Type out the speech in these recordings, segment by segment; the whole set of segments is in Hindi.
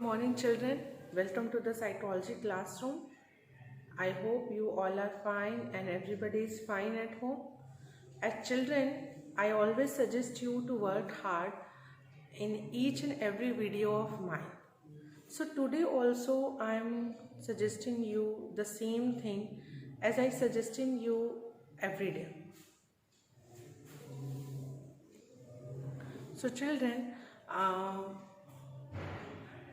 Morning children, welcome to the psychology classroom. I hope you all are fine and everybody is fine at home. As children, I always suggest you to work hard in each and every video of mine. So today also I am suggesting you the same thing as I suggesting you every day. So children,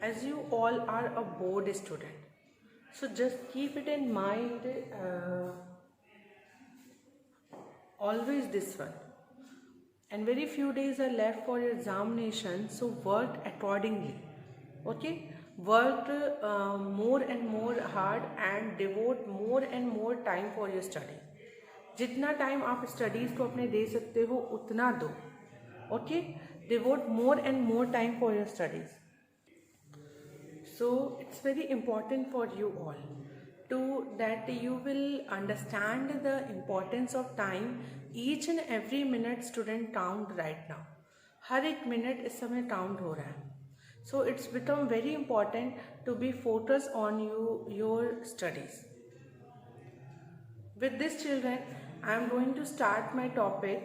as you all are a board student, so just keep it in mind, always this one. And very few days are left for your examination, so work accordingly. Okay, work more and more hard and devote more and more time for your study. जितना टाइम आप स्टडीज़ को अपने दे सकते हो उतना दो. Okay, devote more and more time for your studies. So it's very important for you all to that you will understand the importance of time. Each and every minute student count right now. हर एक मिनट इस समय काउंट हो रहा है. So it's become very important to be focused on your studies. With this children, I am going to start my topic,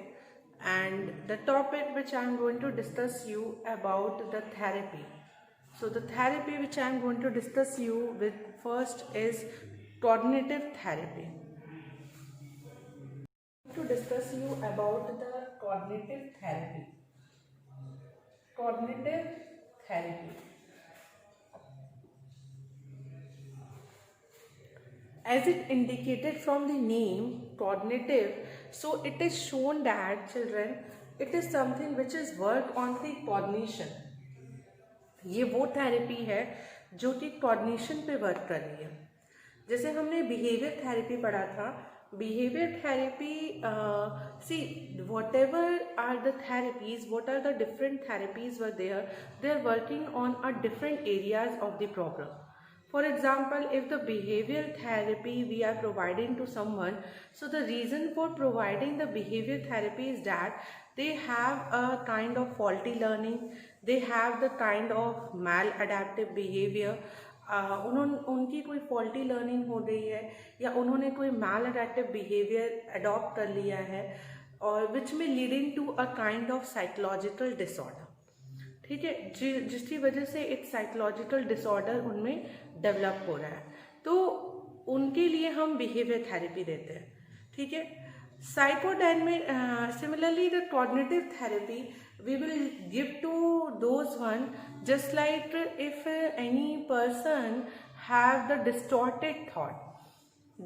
and the topic which I am going to discuss you about the therapy. So the therapy which I am going to discuss you with first is cognitive therapy. To discuss you about the cognitive therapy. Cognitive therapy. As it indicated from the name cognitive, so it is shown that children, it is something which is work on the cognition. ये वो थेरेपी है जो कि कॉग्निशन पे वर्क कर रही है. जैसे हमने बिहेवियर थेरेपी पढ़ा था. Behaviour therapy, see whatever are the therapies, what are the different therapies were there, they are working on a different areas of the problem. For example, if the behavioral therapy we are providing to someone, so the reason for providing the behavior therapy is that they have a kind of faulty learning, they have the kind of maladaptive behavior. उनकी कोई फॉल्टी लर्निंग हो रही है या उन्होंने कोई maladaptive behavior अडॉप्ट कर लिया है, और विच में leading to a kind of psychological disorder. ठीक है, जिसकी वजह से एक साइकोलॉजिकल डिसऑर्डर उनमें डेवलप हो रहा है, तो उनके लिए हम बिहेवियर थेरेपी देते हैं. ठीक है. Psychodynamic, similarly the cognitive therapy we will give to those one, just like if any person have the distorted thought.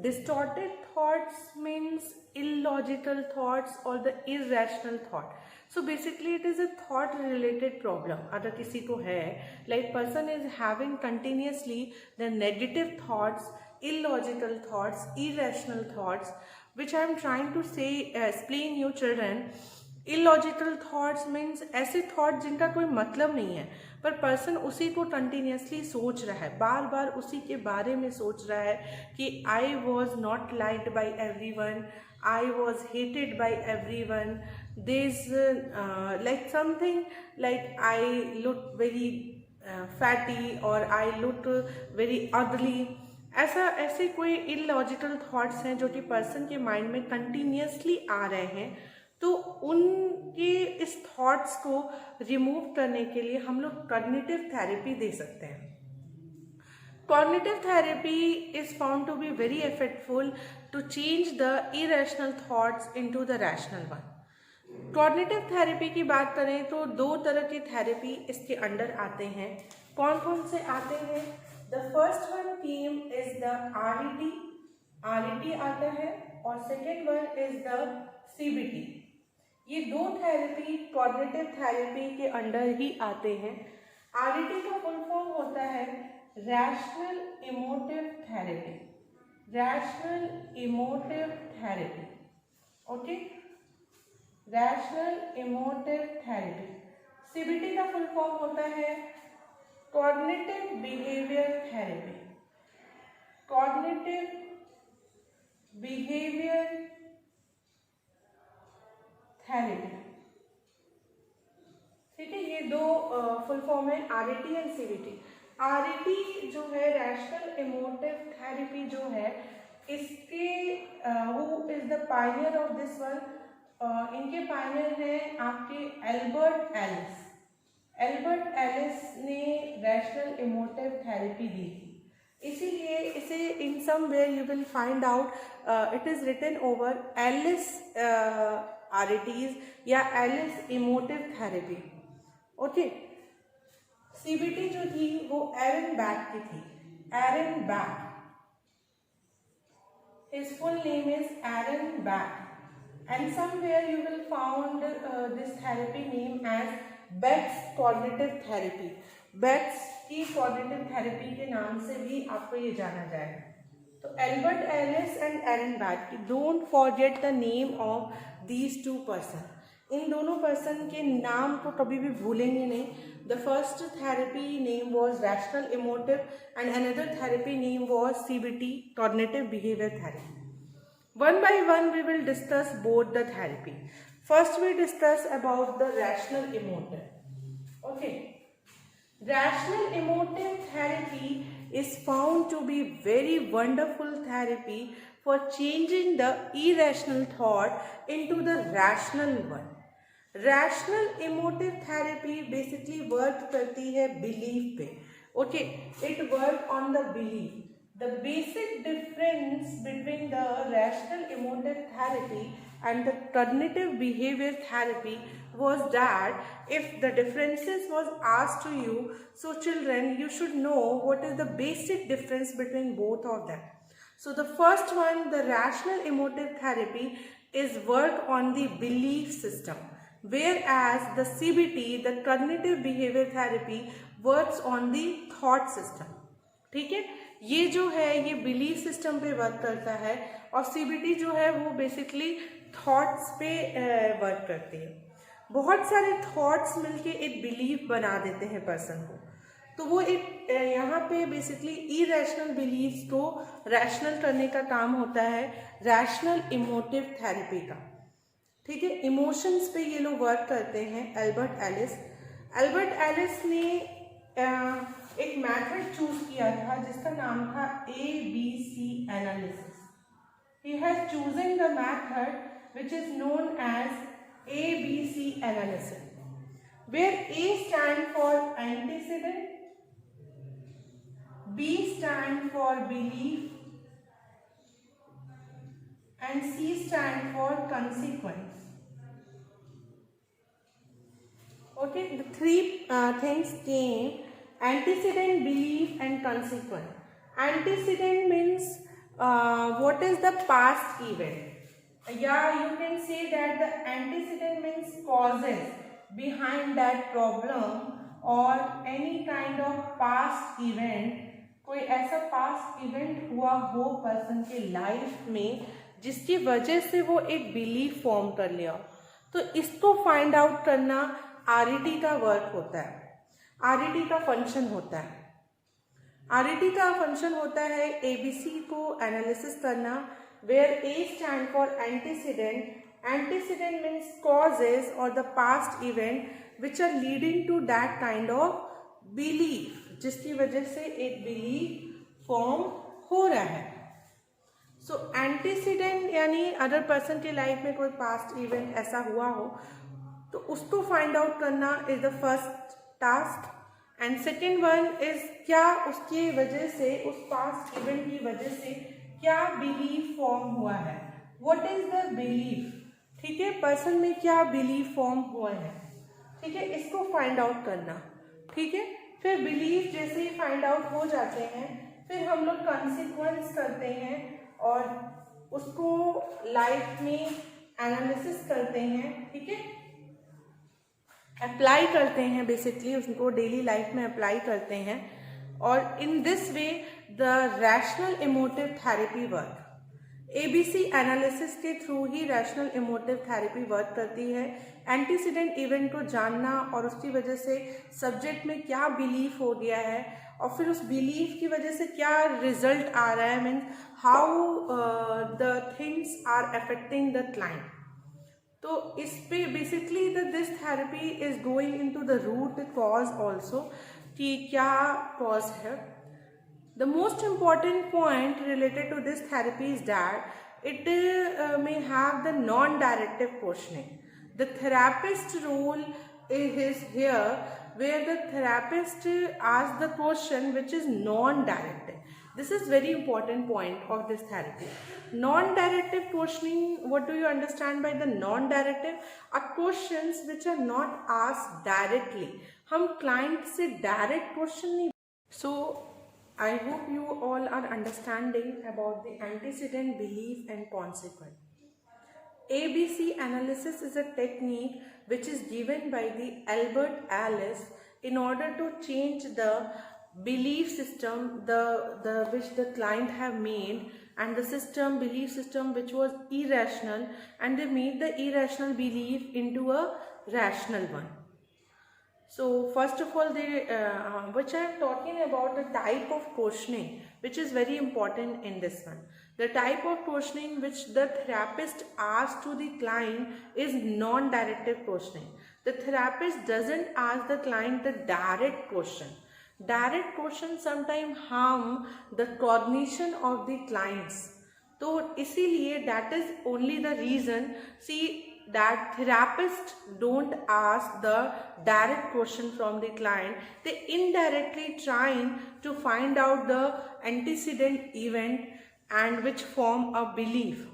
Distorted thoughts means illogical thoughts or the irrational thought. So basically it is a thought related problem. अगर किसी को है, like person is having continuously the negative thoughts, illogical thoughts, irrational thoughts, which I am trying to say, explain you children. Illogical thoughts means ऐसे थॉट जिनका कोई मतलब नहीं है, पर पर्सन उसी को कंटिन्यूसली सोच रहा है, बार बार उसी के बारे में सोच रहा है कि I was not liked by every one, I was hated by every one, this like something like I look very fatty और आई लुक वेरी अगली. ऐसे कोई इलॉजिकल थॉट्स हैं जो कि पर्सन के माइंड में कंटिन्यूसली आ रहे हैं. तो उनके इस थॉट्स को रिमूव करने के लिए हम लोग कॉग्निटिव थेरेपी दे सकते हैं. Cognitive therapy is found to be very effectful to change the irrational thoughts into the rational one. Cognitive therapy की बात करें तो दो तरह की थेरेपी इसके अंडर आते हैं. कौन कौन से आते हैं? The first one team is the RET आता है, और second one is the CBT. ये दो थेरेपी कॉग्निटिव थेरेपी के अंडर ही आते हैं. आरईटी का फुल फॉर्म होता है rational emotive therapy. Rational emotive therapy. Okay, rational emotive therapy. CBT का फुल फॉर्म होता है cognitive behaviour therapy. Cognitive behaviour therapy. ठीक है, ये दो फुल फॉर्म है, आरईटी एंड सीबीटी. आरईटी जो है, रैशनल इमोटिव थेरेपी जो है, इसके who is the pioneer of this one, इनके पायनियर हैं आपके एल्बर्ट एलिस। एल्बर्ट एलिस ने रैशनल इमोटिव थेरेपी दी थी, इसीलिए इसे in somewhere you will find out it is written over Ellis RETs या Ellis emotive therapy. Okay, CBT जो थी वो एरन बैक की थी, Aaron Beck, his full name is Aaron Back, and somewhere you will found this therapy name as Beck's cognitive therapy। Beck's की cognitive therapy के नाम से भी आपको ये जाना जाएगा। तो Albert Ellis and Aaron Beck, don't forget the name of these two person. इन दोनों पर्सन के नाम को कभी भी भूलेंगे नहीं। The first therapy name was rational emotive and another therapy name was CBT, cognitive behaviour therapy. One by one we will discuss both the therapy. First we discuss about the rational emotive. Okay, rational emotive therapy is found to be very wonderful therapy for changing the irrational thought into the rational one. Rational emotive therapy basically work करती है belief पे। Okay, it work on the belief. The basic difference between the rational emotive therapy and the cognitive behavior therapy was that if the differences was asked to you, so children, you should know what is the basic difference between both of them. So the first one, the rational emotive therapy, is work on the belief system, whereas the CBT, the cognitive behavior therapy, works on the thought system। ठीक है, ये जो है ये बिलीफ सिस्टम पे वर्क करता है और सीबीटी जो है वो बेसिकली थॉट्स पे वर्क करती है। बहुत सारे थॉट्स मिलके एक बिलीफ बना देते हैं पर्सन को, तो वो एक यहाँ पे बेसिकली इरेशनल बिलीफ्स को रैशनल करने का काम होता है रैशनल इमोटिव थेरेपी का। ठीक है, इमोशंस पे ये लोग वर्क करते हैं। एल्बर्ट एलिस ने एक मेथड चूज किया था जिसका नाम था ABC analysis. He has chosen the method which is known as ABC analysis, where A stand for antecedent, B stand for belief and C stand for consequence. Okay, the three things came: antecedent, belief, and consequent. Antecedent means what is the past event. Yeah, you can say that the antecedent means causes behind that problem or any kind of past event. कोई ऐसा past event हुआ हो पर्सन के लाइफ में जिसकी वजह से वो एक बिलीफ फॉर्म कर लिया, तो इसको फाइंड आउट करना आरईटी का वर्क होता है, आरईटी का फंक्शन होता है। आरईटी का फंक्शन होता है एबीसी को एनालिसिस करना, where A stand for antecedent. Antecedent means causes और the past event which are leading to that kind of belief, जिसकी वजह से एक बिलीफ फॉर्म हो रहा है। सो एंटीसीडेंट यानी अदर पर्सन के लाइफ में कोई पास्ट इवेंट ऐसा हुआ हो तो उसको फाइंड आउट करना is the first task. And second one is क्या उसकी वजह से, उस पास्ट इवेंट की वजह से क्या बिलीफ फॉर्म हुआ है, व्हाट इज द बिलीफ। ठीक है, पर्सन में क्या बिलीफ फॉर्म हुआ है, ठीक है, इसको फाइंड आउट करना। ठीक है, फिर बिलीफ जैसे ही फाइंड आउट हो जाते हैं फिर हम लोग कंसिक्वेंस करते हैं और उसको लाइफ में एनालिसिस करते हैं। ठीक है, अप्लाई करते हैं, बेसिकली उसको डेली लाइफ में अप्लाई करते हैं। और in this way the rational emotive therapy work, ABC analysis के थ्रू ही रैशनल इमोटिव थेरेपी वर्क करती है। एंटीसीडेंट इवेंट को जानना और उसकी वजह से सब्जेक्ट में क्या बिलीफ हो गया है और फिर उस बिलीफ की वजह से क्या रिजल्ट आ रहा है, means how the things are affecting the client. तो इस पे basically this therapy is going into the root cause also, कि कि क्या कॉज है. The most important point related to this therapy is that it may have the non-directive questioning. The therapist role is here, where the therapist asks the question which is non-directive. This is very important point of this therapy. Non-directive questioning, what do you understand by the non-directive? Are questions which are not asked directly. हम client से direct question नहीं. So I hope you all are understanding about the antecedent, belief and consequent. ABC analysis is a technique which is given by the Albert Ellis in order to change the belief system which the client have made, and the belief system which was irrational, and they made the irrational belief into a rational one. So first of all, which I am talking about the type of questioning which is very important in this one. The type of questioning which the therapist asks to the client is non-directive questioning. The therapist doesn't ask the client the direct question. Direct question sometimes harm the cognition of the clients. तो इसीलिए that is only the reason, see, that therapists don't ask the direct question from the client. They indirectly trying to find out the antecedent event and which form a belief,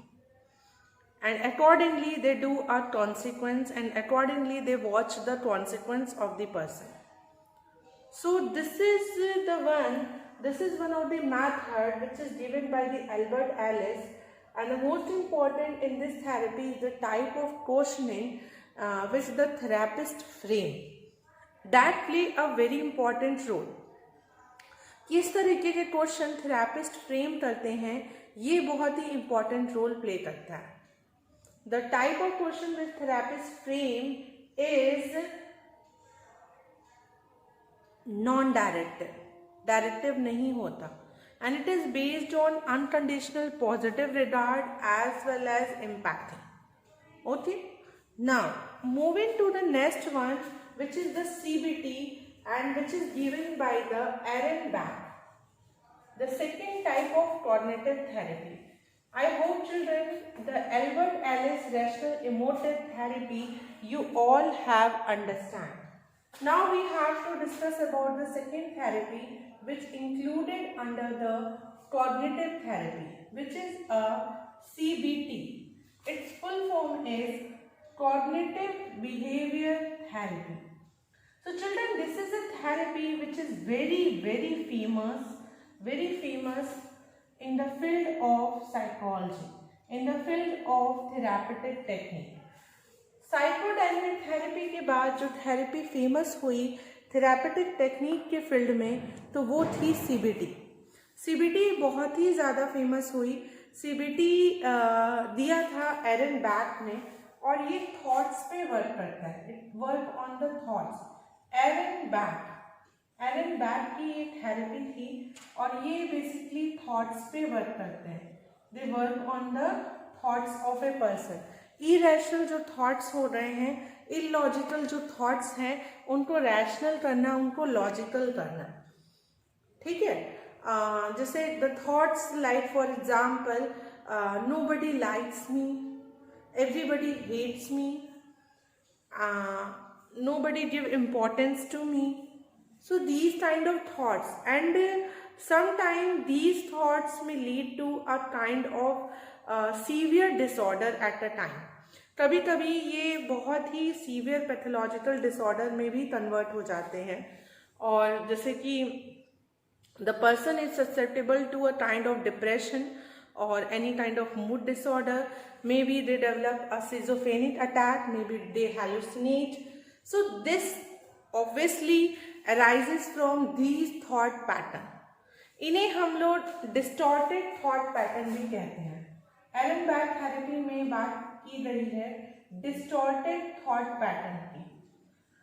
and accordingly they do a consequence, and accordingly they watch the consequence of the person. So this is one of the method which is given by the Albert Ellis. And the most important in this therapy is the type of questioning which the therapist frame. That play a very important role. किस तरीके के क्वेश्चन थेरेपिस्ट फ्रेम करते हैं, ये बहुत ही important रोल प्ले करता है. The type of question which therapist frame is non-directive. Directive नहीं होता. And it is based on unconditional positive regard as well as empathy. Okay. Now moving to the next one, which is the CBT, and which is given by the Aaron Beck. The second type of cognitive therapy. I hope children, the Albert Ellis rational emotive therapy you all have understand. Now we have to discuss about the second therapy which included under the cognitive therapy, which is a CBT. Its full form is cognitive behavior therapy. So children, this is a therapy which is very famous in the field of psychology, in the field of therapeutic technique. Psychodynamic therapy के बाद जो थेरेपी फेमस हुई थेरेपेटिक टेक्निक के फील्ड में, तो वो थी सीबीटी. सीबीटी बहुत ही ज़्यादा फेमस हुई. सीबीटी दिया था एरन बैक ने, और ये थॉट्स पे वर्क करता है. It work on the thoughts. Aaron Beck की ये थेरेपी थी, और ये बेसिकली थॉट्स पे वर्क करते हैं. They work on the thoughts of a person. Irrational जो थॉट्स हो रहे हैं, इलॉजिकल जो थॉट्स हैं, उनको रैशनल करना, उनको लॉजिकल करना. ठीक है. जैसे the thoughts like for example, nobody likes me, everybody hates me, nobody give importance to me. So these kind of thoughts, and sometimes these thoughts may lead to a kind of severe disorder at a time. कभी कभी ये बहुत ही सीवियर पैथोलॉजिकल डिसऑर्डर में भी कन्वर्ट हो जाते हैं. और जैसे कि the person is susceptible to a kind of depression or any kind of mood disorder. Maybe they develop a schizophrenic attack, maybe they hallucinate. So this obviously arises from these thought pattern. इन्हें हम लोग distorted thought pattern भी कहते हैं. एलन बैक थेरेपी में बात की गई है distorted thought pattern की.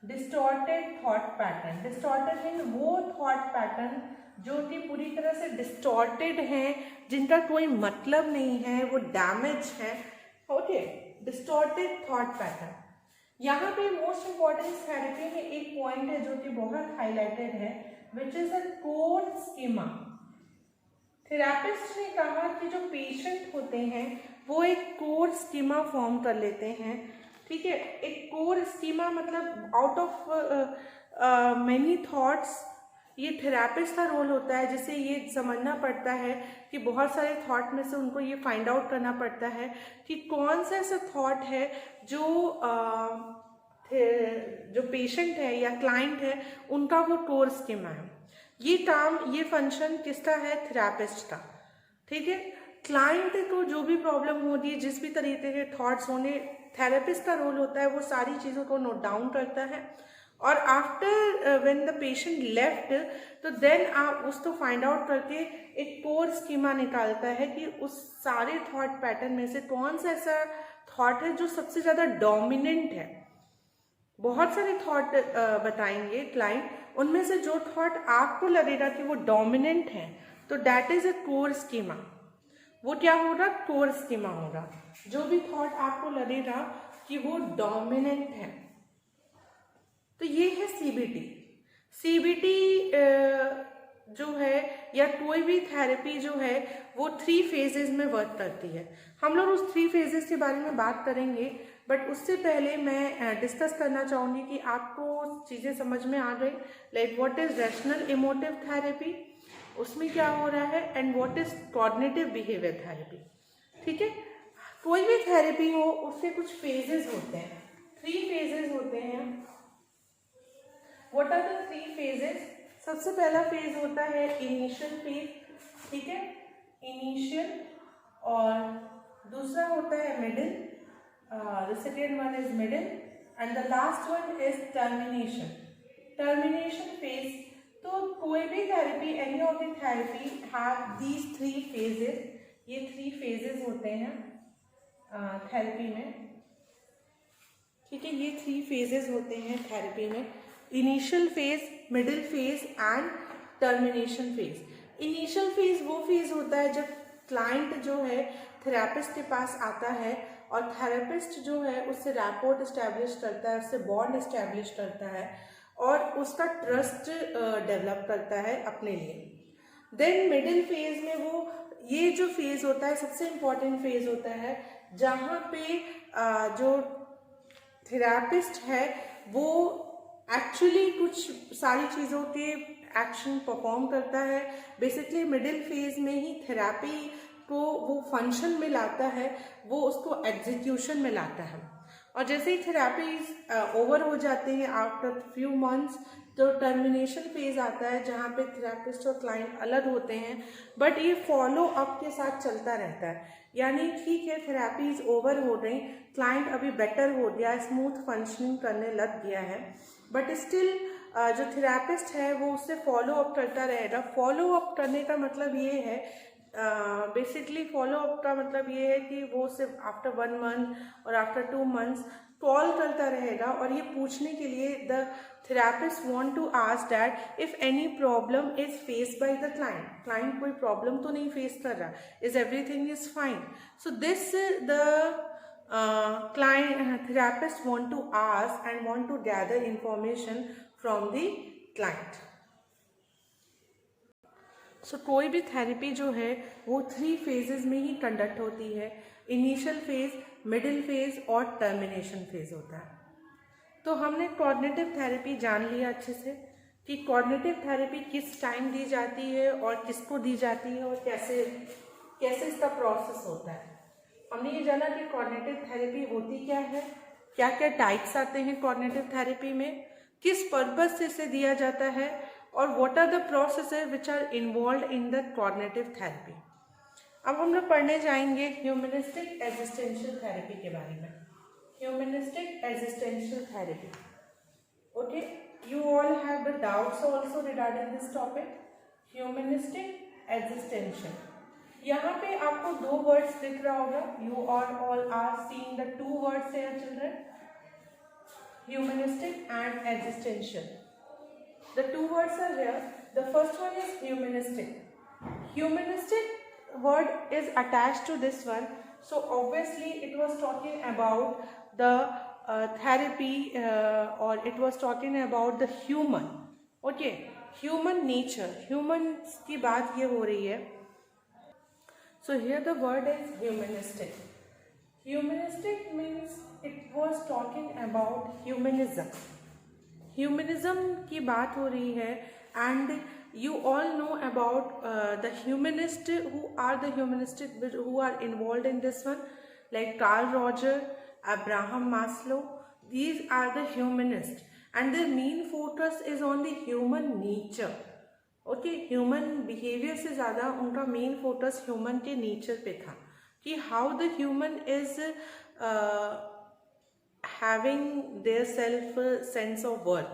distorted thought pattern, distorted mean वो thought pattern जो कि पूरी तरह से डिस्टॉर्टेड हैं, जिनका कोई मतलब नहीं है, वो डैमेज है. Okay, distorted thought pattern. यहाँ पे मोस्ट इम्पॉर्टेंट थेरेपी में एक पॉइंट है जो कि बहुत हाईलाइटेड है, which is a core schema. Therapist ने कहा कि जो पेशेंट होते हैं वो एक कोर स्कीमा फॉर्म कर लेते हैं, ठीक है। एक कोर स्कीमा मतलब आउट ऑफ मेनी थॉट्स, ये थेरापिस्ट का रोल होता है, जिसे ये समझना पड़ता है कि बहुत सारे थॉट में से उनको ये फाइंड आउट करना पड़ता है कि कौन सा ऐसा थॉट है जो पेशेंट है या क्लाइंट है उनका वो कोर स्कीमा है। ये काम, ये फंक्शन किसका है? थेरापिस्ट का, ठीक है। क्लाइंट को जो भी प्रॉब्लम होती है, जिस भी तरीके के थॉट्स होने, थेरेपिस्ट का रोल होता है वो सारी चीज़ों को नोट डाउन करता है और after when the patient left, तो देन आप उसको फाइंड आउट करके एक कोर स्कीमा निकालता है कि उस सारे थॉट पैटर्न में से कौन सा ऐसा थॉट है जो सबसे ज़्यादा डोमिनेंट है। बहुत सारे थॉट बताएंगे क्लाइंट, उनमें से जो थॉट आपको लगेगा कि वो डोमिनेंट है तो that is a core schema. वो क्या होगा? कोर स्कीमा होगा। जो भी थॉट आपको लगेगा कि वो डोमिनेंट है, तो ये है सीबीटी। सीबीटी जो है या कोई भी थेरेपी जो है वो 3 फेजेस में वर्क करती है। हम लोग उस 3 फेजेस के बारे में बात करेंगे, बट उससे पहले मैं डिस्कस करना चाहूँगी कि आपको चीज़ें समझ में आ गई, like what is rational emotive therapy, उसमें क्या हो रहा है, and what is cognitive behaviour therapy, ठीक है। कोई भी थेरेपी हो उससे कुछ फेजेस होते हैं, 3 फेजेस होते हैं। What are the 3 phases? सबसे पहला फेज होता है इनिशियल फेज, ठीक है, इनिशियल, और दूसरा होता है middle, the second one is middle, and the last one is termination, termination phase. तो कोई भी therapy, any of the therapy have these 3 phases, ये 3 फेजेस होते हैं थेरेपी में, ठीक है। ये 3 फेजेस होते हैं थेरेपी में, initial phase, middle phase and termination phase. Initial phase वो फेज होता है जब क्लाइंट जो है थेरेपिस्ट के पास आता है और थेरेपिस्ट जो है उससे रैपोर्ट इस्टेब्लिश करता है, उससे बॉन्ड इस्टेब्लिश करता है और उसका ट्रस्ट डेवलप करता है अपने लिए। देन मिडिल फेज में वो, ये जो फेज होता है सबसे इम्पॉर्टेंट फेज होता है जहाँ पे जो थेरेपिस्ट है वो एक्चुअली कुछ सारी चीज़ों के एक्शन परफॉर्म करता है। बेसिकली मिडिल फेज में ही थेरेपी को वो फंक्शन में लाता है, वो उसको एग्जीक्यूशन में लाता है। और जैसे ही थेरेपी ओवर हो जाते हैं आफ्टर फ्यू मंथ्स, तो टर्मिनेशन फेज आता है जहाँ पे थेरेपिस्ट और क्लाइंट अलग होते हैं, बट ये फॉलो अप के साथ चलता रहता है। यानी ठीक है, थेरेपी इज ओवर हो गई, क्लाइंट अभी बेटर हो गया, स्मूथ फंक्शनिंग करने लग गया है, बट स्टिल जो थेरेपिस्ट है वो उससे फॉलो अप करता रहेगा। फॉलो अप करने का मतलब ये है, बेसिकली फॉलो अप का मतलब ये है कि वो सिर्फ आफ्टर 1 मंथ और आफ्टर 2 मंथ्स कॉल करता रहेगा और ये पूछने के लिए the therapist want to ask that if any problem is faced by the client, client कोई प्रॉब्लम तो नहीं फेस कर रहा, is everything is fine. So this the client therapist want to ask and want to gather information from the client. So कोई भी थेरेपी जो है वो 3 फेजेस में ही कंडक्ट होती है, इनिशियल फेज, मिडिल फेज और टर्मिनेशन फेज होता है। तो हमने कॉग्निटिव थेरेपी जान लिया अच्छे से कि कॉग्निटिव थेरेपी किस टाइम दी जाती है और किसको दी जाती है और कैसे कैसे इसका प्रोसेस होता है। हमने ये जाना कि कॉग्निटिव थेरेपी होती क्या है, क्या क्या टाइप्स आते हैं कॉग्निटिव थेरेपी में, किस पर्पस से इसे दिया जाता है और what are the processes which are involve in the cognitive therapy. अब हम लोग पढ़ने जाएंगे ह्यूमनिस्टिक एग्जिस्टेंशियल थेरेपी के बारे में। Humanistic existential therapy, okay, you all have the doubts also regarding this topic, humanistic existential। यहाँ पे आपको 2 वर्ड्स दिख रहा होगा, you all are seeing the 2 words here children, humanistic and existential। The 2 words are here, the first one is humanistic। Humanistic word is attached to this one, so obviously it was talking about the therapy or it was talking about the human, okay, human nature, humans की बात ये हो रही है. So here the word is humanistic. Humanistic means it was talking about humanism. Humanism की बात हो रही है, and you all know about the humanist who are involved in this one, like Carl Roger, Abraham Maslow. These are the humanists, and their main focus is on the human nature. Okay, human behaviour से ज़्यादा उनका मेन फोकस ह्यूमन के नेचर पे था कि how the human is having their self sense of worth.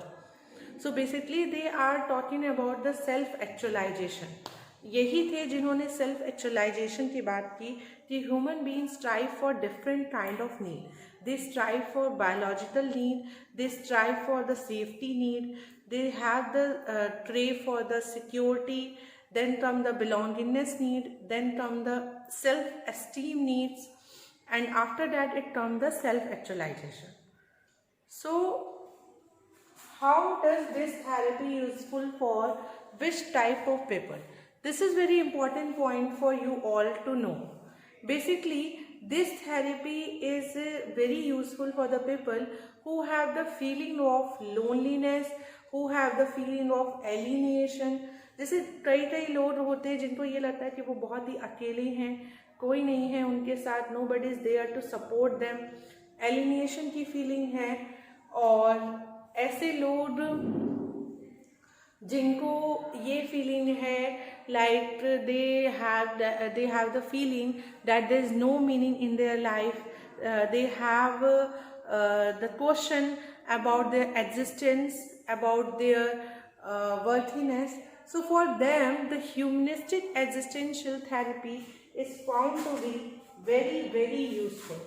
So basically they are talking about the self actualization. यही थे जिन्होंने सेल्फ एक्चुअलाइजेशन की बात की कि human being strive for different kind of need. They strive for biological need, they strive for the safety need, they have the crave for the security, then come the belongingness need, then come the self-esteem needs, and after that it comes the self-actualization. So, how does this therapy useful for which type of people? This is very important point for you all to know. Basically, this therapy is very useful for the people who have the feeling of loneliness, who have the feeling of alienation. जैसे कई लोग होते हैं जिनको ये लगता है कि वो बहुत ही अकेले हैं, कोई नहीं है उनके साथ, nobody is there to support them. Alienation की फीलिंग है. और ऐसे लोग जिनको ये फीलिंग है like they have the feeling that there is no meaning in their life. They have the question about their existence, about their worthiness. So for them the humanistic existential therapy is found to be very very useful.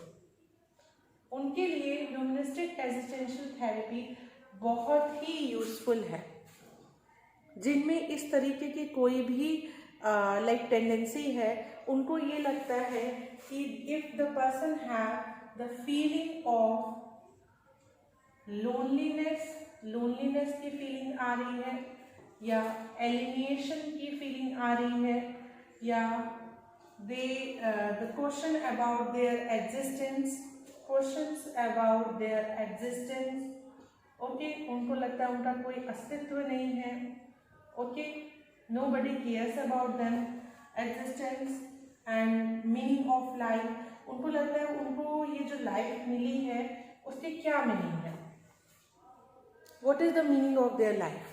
उनके लिए humanistic existential therapy बहुत ही यूजफुल है, जिनमें इस तरीके की कोई भी लाइक टेंडेंसी है. उनको ये लगता है कि if the person have the feeling of loneliness की फीलिंग आ रही है, या एलिनेशन की फीलिंग आ रही है, या they the question about their existence, okay, उनको लगता है उनका कोई अस्तित्व नहीं है. Okay, nobody cares about them, existence and meaning of life. उनको लगता है उनको ये जो लाइफ मिली है उसकी क्या मीनिंग है, what is the meaning of their life.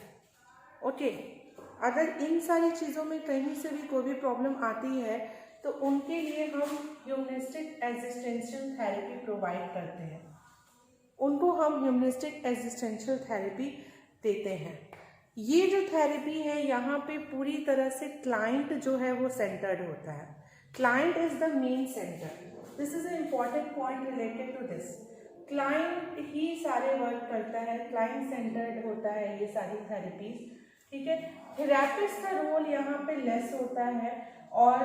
Okay, अगर इन सारी चीज़ों में कहीं से भी कोई भी प्रॉब्लम आती है तो उनके लिए हम ह्यूमनिस्टिक एग्जिस्टेंशियल थेरेपी प्रोवाइड करते हैं. उनको हम ह्यूमनिस्टिक एग्जिस्टेंशियल थेरेपी देते हैं. ये जो थेरेपी है यहाँ पे पूरी तरह से क्लाइंट जो है वो सेंटर्ड होता है. Client is the main centre. This is a important point related to this. Client ही सारे वर्क करता है, क्लाइंट सेंटर्ड होता है ये सारी थेरेपीज. ठीक है, थेरेपिस्ट का रोल यहाँ पे लेस होता है और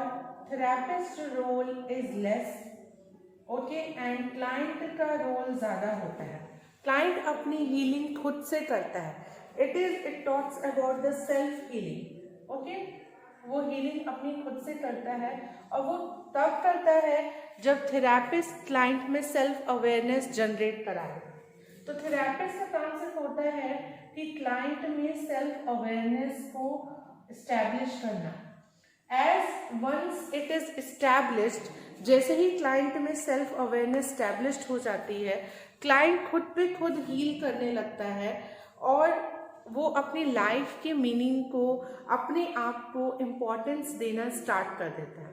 therapist role is less. Okay, and client का रोल ज़्यादा होता है. क्लाइंट अपनी हीलिंग खुद से करता है. it talks about the self healing. Okay, वो हीलिंग अपनी खुद से करता है और वो तब करता है जब थेरेपिस्ट क्लाइंट में सेल्फ अवेयरनेस जनरेट कराए. तो थेरेपिस्ट का काम सिर्फ होता है कि क्लाइंट में सेल्फ अवेयरनेस को इस्टेब्लिश करना. As once it is established, जैसे ही क्लाइंट में सेल्फ अवेयरनेस इस्टेब्लिश्ड हो जाती है, क्लाइंट खुद पे खुद हील करने लगता है और वो अपनी लाइफ के मीनिंग को, अपने आप को इम्पोर्टेंस देना स्टार्ट कर देता है.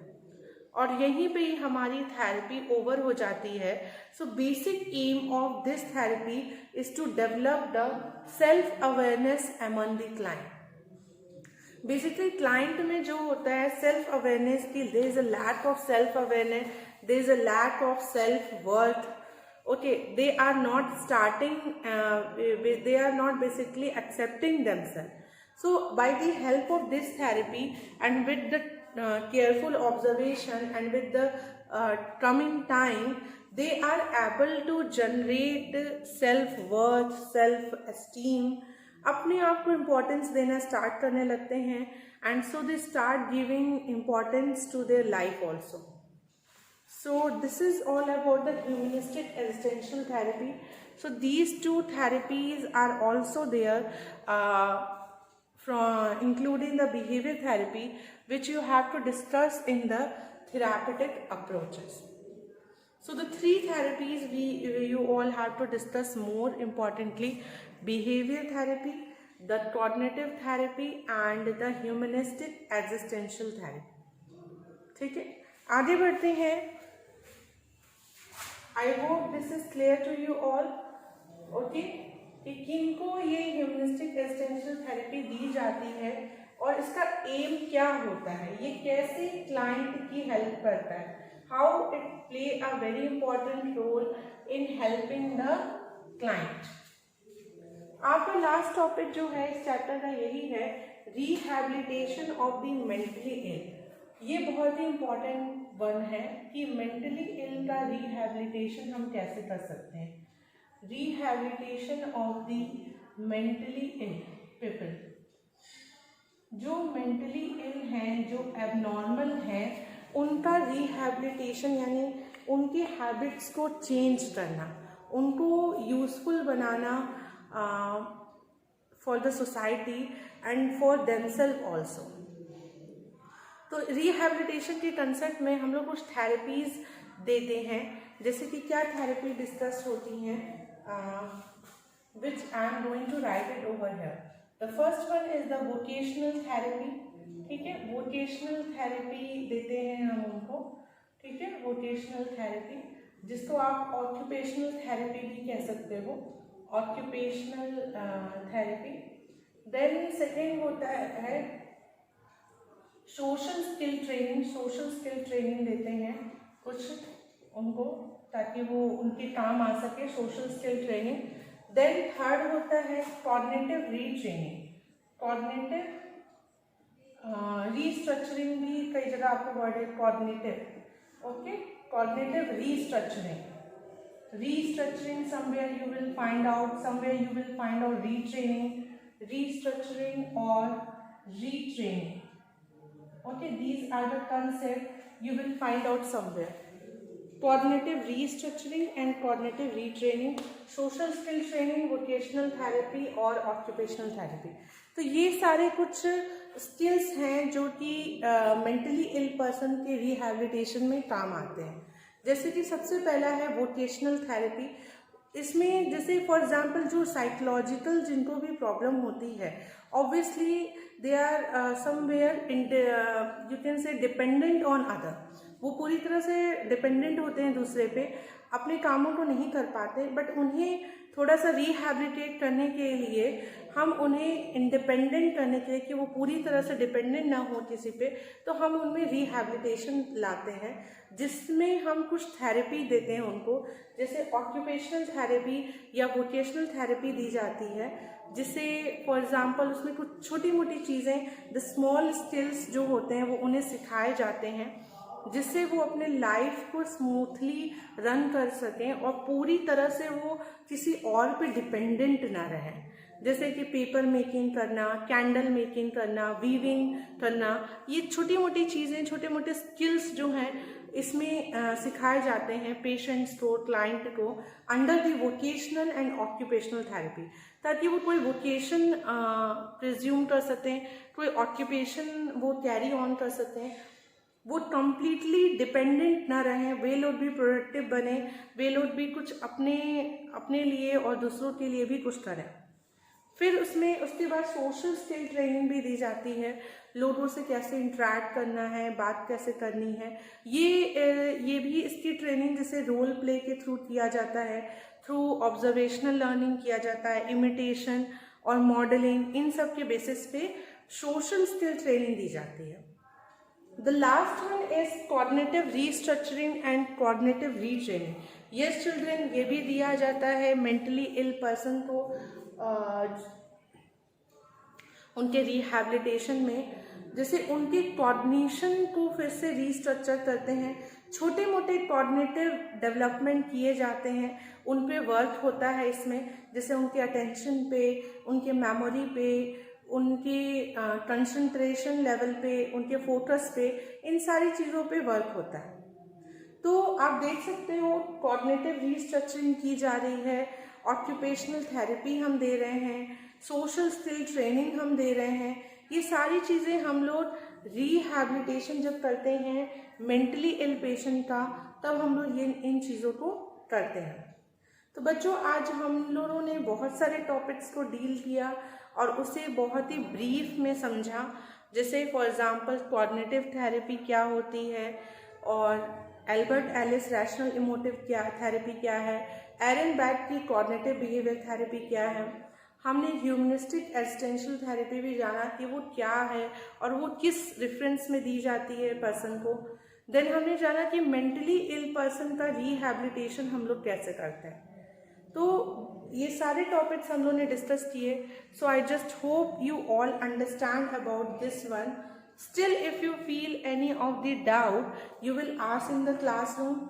और यहीं पे ही हमारी थेरेपी ओवर हो जाती है. So basic aim of this therapy is to develop the self awareness among the client. Basically client में जो होता है सेल्फ अवेयरनेस की, there is a lack of self awareness, there is a lack of self worth. Okay, they are not starting, they are not basically accepting themselves. So by the help of this therapy and with the careful observation and with the coming time, they are able to generate self-worth, self-esteem, अपने आप को इम्पोर्टेंस देना स्टार्ट करने लगते हैं, and so they start giving importance to their life also. So this is all about the humanistic existential therapy. So these two therapies are also there, from including the behavior therapy, which you have to discuss in the therapeutic approaches. So the three therapies you all have to discuss more importantly: behavior therapy, the cognitive therapy, and the humanistic existential therapy. ठीक है, आगे बढ़ते हैं. I hope this is clear to you all. Okay, कि किनको ये ह्यूमनिस्टिक एक्सटेंशनल थेरेपी दी जाती है और इसका एम क्या होता है, ये कैसे क्लाइंट की हेल्प करता है, how it play a very important role in helping the client. आपका लास्ट टॉपिक जो है इस चैप्टर का यही है, rehabilitation of the mentally ill. ये बहुत ही इम्पॉर्टेंट वन है कि मेंटली इल का रिहैबिलिटेशन हम कैसे कर सकते हैं. Rehabilitation of the mentally ill people, जो मेंटली इल हैं, जो एबनॉर्मल हैं, उनका रिहैबिलिटेशन यानी उनकी हैबिट्स को चेंज करना, उनको यूजफुल बनाना for the society and for themselves also. तो रिहैबिलिटेशन के कंसेप्ट में हम लोग कुछ थेरेपीज देते हैं, जैसे कि क्या थेरेपी डिस्कस होती हैं, which I am going to write it over here. The first one is the vocational therapy. ठीक है, वोकेशनल थेरेपी देते हैं हम उनको. ठीक है, वोकेशनल थेरेपी, जिसको आप ऑक्यूपेशनल थेरेपी भी कह सकते हो, ऑक्यूपेशनल थेरेपी. देन सेकेंड होता है social skill training. Social skill training देते हैं कुछ उनको, ताकि वो उनके काम आ सके, social skill training. Then third होता है कॉग्निटिव रीट्रेनिंग. कॉग्निटिव रीस्ट्रक्चरिंग भी कई जगह आपको वर्ड है cognitive. Okay, cognitive restructuring. Restructuring somewhere you will find out retraining, restructuring or retraining. Okay, these are the concepts you will find out somewhere. Cognitive restructuring and cognitive retraining, social skill training, vocational therapy और occupational therapy. तो ये सारे कुछ स्किल्स हैं जो कि मेंटली इल पर्सन के रिहैबिलिटेशन में काम आते हैं. जैसे कि सबसे पहला है वोकेशनल थेरेपी. इसमें जैसे फॉर एग्जांपल जो साइकोलॉजिकल जिनको भी प्रॉब्लम होती है, obviously they are somewhere you can say dependent on other. वो पूरी तरह से डिपेंडेंट होते हैं दूसरे पे, अपने कामों को नहीं कर पाते, बट उन्हें थोड़ा सा रिहैबिलिटेट करने के लिए, हम उन्हें इंडिपेंडेंट करने के लिए कि वो पूरी तरह से डिपेंडेंट ना हो किसी पे, तो हम उनमें रिहैबिलिटेशन लाते हैं, जिसमें हम कुछ थेरेपी देते हैं उनको. जैसे ऑक्यूपेशनल थेरेपी या वोकेशनल थेरेपी दी जाती है, जिससे फॉर एग्जांपल उसमें कुछ छोटी मोटी चीज़ें, द स्मॉल स्किल्स जो होते हैं वो उन्हें सिखाए जाते हैं, जिससे वो अपने लाइफ को स्मूथली रन कर सकें और पूरी तरह से वो किसी और पे डिपेंडेंट ना रहें. जैसे कि पेपर मेकिंग करना, कैंडल मेकिंग करना, वीविंग करना, ये छोटी मोटी चीज़ें, छोटे मोटे स्किल्स जो हैं इसमें सिखाए जाते हैं पेशेंट्स को, क्लाइंट को, under the vocational and occupational therapy, ताकि वो कोई वोकेशन प्रिज्यूम कर सकें, कोई ऑक्यूपेशन वो कैरी ऑन कर सकें, वो कम्प्लीटली डिपेंडेंट ना रहें, वे लोग भी प्रोडक्टिव बने, वे लोग भी कुछ अपने लिए और दूसरों के लिए भी कुछ करें. फिर उसके बाद सोशल स्किल ट्रेनिंग भी दी जाती है, लोगों से कैसे इंटरेक्ट करना है, बात कैसे करनी है. ये भी इसकी ट्रेनिंग जैसे रोल प्ले के थ्रू किया जाता है, थ्रू ऑब्जर्वेशनल लर्निंग किया जाता है, इमिटेशन और मॉडलिंग, इन सब के बेसिस पे सोशल स्किल ट्रेनिंग दी जाती है. The last one is cognitive restructuring and cognitive retraining. Yes children, ये भी दिया जाता है mentally ill person को उनके रिहैबिलिटेशन में, जैसे उनके कॉग्निशन को फिर से रीस्ट्रक्चर करते हैं, छोटे मोटे कॉग्निटिव डेवलपमेंट किए जाते हैं, उन पे वर्क होता है इसमें, जैसे उनके अटेंशन पे, उनके मेमोरी पे, उनकी कंसंट्रेशन लेवल पे, उनके फोकस पे, इन सारी चीज़ों पे वर्क होता है। तो आप देख सकते हो कॉग्निटिव रीस्ट्रक्चरिंग की जा रही है, ऑक्यूपेशनल थेरेपी हम दे रहे हैं, सोशल स्किल ट्रेनिंग हम दे रहे हैं। ये सारी चीज़ें हम लोग रिहैबिलिटेशन जब करते हैं मेंटली इल पेशेंट का, तब हम लोग ये इन चीज़ों को करते हैं। तो बच्चों, आज हम लोगों ने बहुत सारे टॉपिक्स को डील किया और उसे बहुत ही ब्रीफ में समझा, जैसे फॉर एग्जांपल कॉग्निटिव थेरेपी क्या होती है, और Albert Ellis rational emotive therapy क्या है, एरन बैट की कॉग्निटिव बिहेवियर थेरेपी क्या है। हमने ह्यूमनिस्टिक एक्सटेंशनल थेरेपी भी जाना कि वो क्या है और वो किस रेफरेंस में दी जाती है पर्सन को। देन हमने जाना कि मेंटली इल पर्सन का रिहैबिलिटेशन हम लोग कैसे करते हैं। तो ये सारे टॉपिक्स हम लोग ने डिस्कस किए। So I just hope you all understand about this one. Still, if you feel any of the doubt, you will ask in the classroom.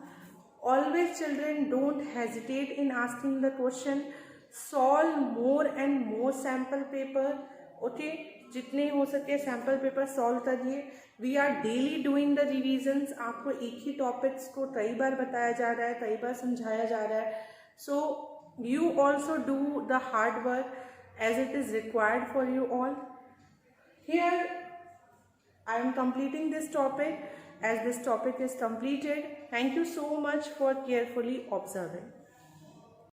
Always, children, don't hesitate in asking the question. Solve more and more sample paper. Okay, जितने हो सके सैम्पल पेपर सॉल्व करिए. We are daily doing the revisions. आपको एक ही टॉपिक्स को कई बार बताया जा रहा है, कई बार समझाया जा रहा है. सो you also do the hard work as it is required for you all. Here I am completing this topic. As this topic is completed, thank you so much for carefully observing.